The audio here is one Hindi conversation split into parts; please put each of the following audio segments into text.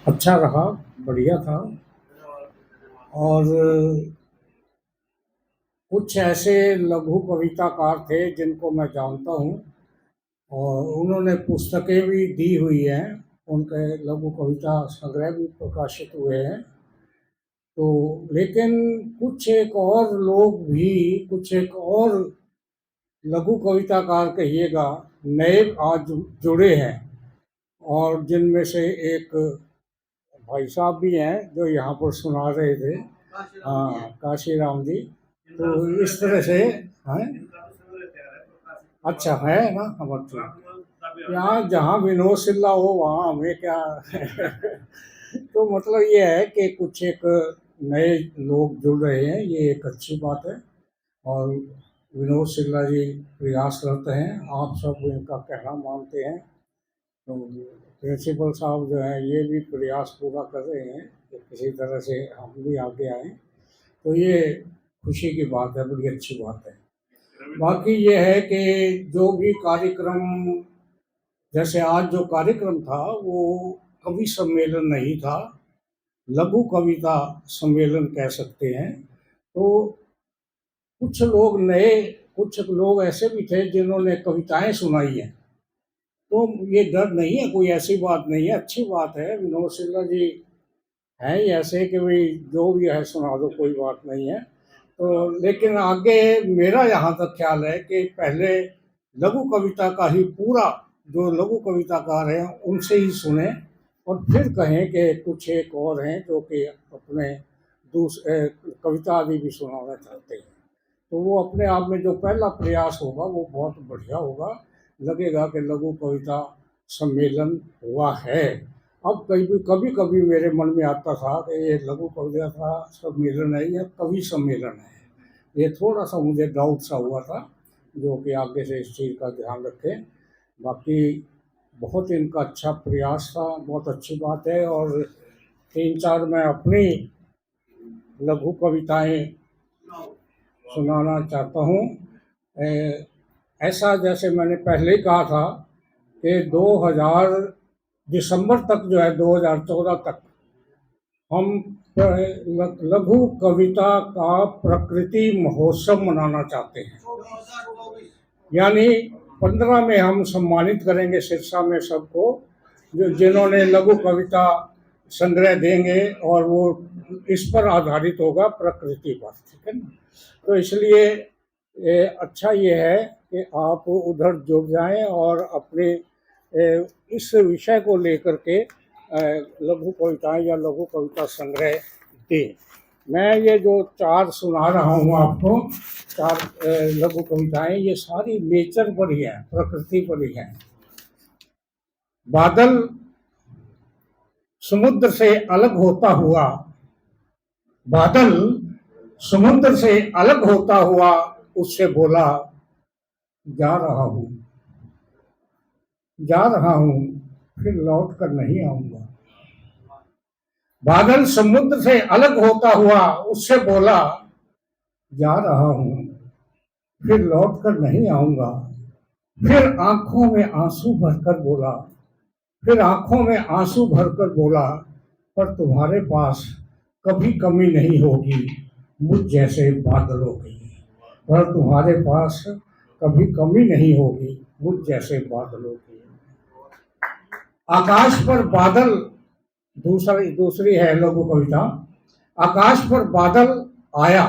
अच्छा रहा, बढ़िया था। और कुछ ऐसे लघु कविताकार थे जिनको मैं जानता हूँ और उन्होंने पुस्तकें भी दी हुई हैं। उनके लघु कविता संग्रह भी प्रकाशित हुए हैं। तो लेकिन कुछ एक और लोग भी, कुछ एक और लघु कविताकार कहिएगा, नए आज जुड़े हैं। और जिनमें से एक भाई साहब भी हैं जो यहाँ पर सुना रहे थे। हाँ, काशीराम जी। तो इस तरह से हैं। अच्छा है ना, हम अच्छा यहाँ जहाँ विनोद सिल्ला हो वहाँ हमें क्या। तो मतलब ये है कि कुछ एक नए लोग जुड़ रहे हैं, ये एक अच्छी बात है। और विनोद सिल्ला जी प्रयासरत हैं, आप सब इनका कहना मानते हैं। तो प्रिंसिपल साहब जो हैं ये भी प्रयास पूरा कर रहे हैं कि किसी तरह से हम भी आगे आए। तो ये खुशी की बात है, बड़ी अच्छी बात है। बाकी ये है कि जो भी कार्यक्रम, जैसे आज जो कार्यक्रम था वो कवि सम्मेलन नहीं था, लघु कविता सम्मेलन कह सकते हैं। तो कुछ लोग नए, कुछ लोग ऐसे भी थे जिन्होंने कविताएं सुनाई हैं। तो ये डर नहीं है, कोई ऐसी बात नहीं है, अच्छी बात है। विनोद सिन्हा जी हैं ही ऐसे कि भाई जो भी है सुना दो, कोई बात नहीं है। तो लेकिन आगे मेरा यहाँ तक ख्याल है कि पहले लघु कविता का ही पूरा, जो लघु कविताकार हैं उनसे ही सुने और फिर कहें कि कुछ एक और हैं जो कि अपने कविता आदि भी सुनाना चाहते हैं। तो वो अपने आप में जो पहला प्रयास होगा वो बहुत बढ़िया होगा। लगेगा कि लघु कविता सम्मेलन हुआ है। अब कभी कभी कभी मेरे मन में आता था कि ये लघु कविता का सम्मेलन है या कवि सम्मेलन है। ये थोड़ा सा मुझे डाउट सा हुआ था, जो कि आगे से इस चीज़ का ध्यान रखें। बाकी बहुत इनका अच्छा प्रयास था, बहुत अच्छी बात है। और तीन चार मैं अपनी लघु कविताएं सुनाना चाहता हूँ। ऐसा जैसे मैंने पहले ही कहा था कि 2000 दिसंबर तक जो है 2014 तक हम लघु कविता का प्रकृति महोत्सव मनाना चाहते हैं। यानी 15 में हम सम्मानित करेंगे सिरसा में सबको जो जिन्होंने लघु कविता संग्रह देंगे, और वो इस पर आधारित होगा, प्रकृति पर, ठीक है ना। तो इसलिए अच्छा ये है कि आप उधर जुड़ जाएं और अपने इस विषय को लेकर के लघु कविताएं या लघु कविता संग्रह दें। मैं ये जो चार सुना रहा हूँ आपको, चार लघु कविताएं, ये सारी नेचर पर ही है, प्रकृति पर ही है। बादल समुद्र से अलग होता हुआ, बादल समुद्र से अलग होता हुआ उससे बोला, जा रहा हूँ, जा रहा हूँ, फिर लौट कर नहीं आऊंगा। बादल समुद्र से अलग होता हुआ उससे बोला, जा रहा हूँ, फिर लौट कर नहीं आऊंगा। फिर आंखों में आंसू भरकर बोला, फिर आंखों में आंसू भरकर बोला, पर तुम्हारे पास कभी कमी नहीं होगी मुझ जैसे बादलों की। पर तुम्हारे पास कभी कमी नहीं होगी मुझ जैसे बादलों की। आकाश पर बादल, दूसरी है लघु कविता। आकाश पर बादल आया,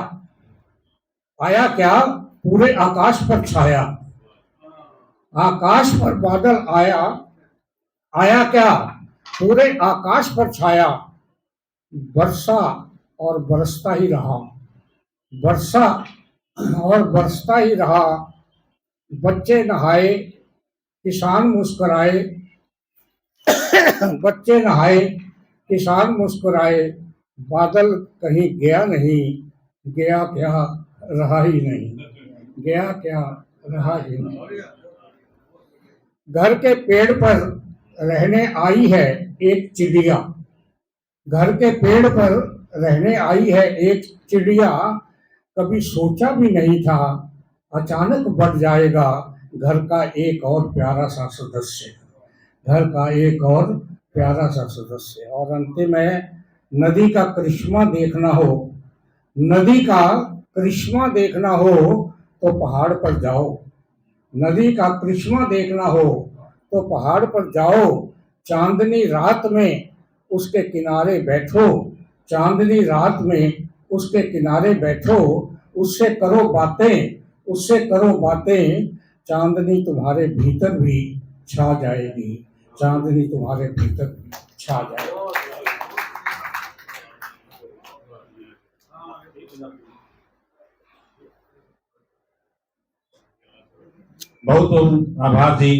आया क्या, पूरे आकाश पर छाया। आकाश पर बादल आया, आया क्या, पूरे आकाश पर छाया। बरसा और बरसता ही रहा, बरसा और बरसता ही रहा। बच्चे नहाए, किसान मुस्कुराए, बच्चे नहाए, किसान मुस्कुराए। बादल कहीं गया नहीं, गया क्या, रहा ही नहीं, गया क्या, रहा ही नहीं। घर के पेड़ पर रहने आई है एक चिड़िया, घर के पेड़ पर रहने आई है एक चिड़िया। कभी सोचा भी नहीं था अचानक बढ़ जाएगा घर का एक और प्यारा सा सदस्य, घर का एक और प्यारा सा सदस्य। और अंतिम है, नदी का करिश्मा देखना हो, नदी का करिश्मा देखना हो तो पहाड़ पर जाओ, नदी का करिश्मा देखना हो तो पहाड़ पर जाओ, चांदनी रात में उसके किनारे बैठो, चांदनी रात में उसके किनारे बैठो, उससे करो बातें, उससे करो बातें, चांदनी तुम्हारे भीतर भी छा जाएगी, चांदनी तुम्हारे भीतर भी छा जाएगी। बहुत बहुत आभार जी,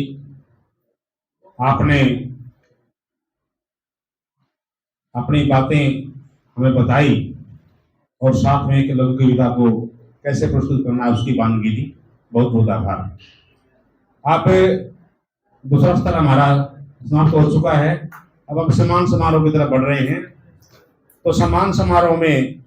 आपने अपनी बातें हमें बताई और साथ में एक लघु कविता को कैसे प्रस्तुत करना है उसकी वानगी दी। बहुत बहुत आभार। आप दूसरा स्तर हमारा समाप्त हो चुका है, अब हम सम्मान समारोह की तरफ बढ़ रहे हैं। तो सम्मान समारोह में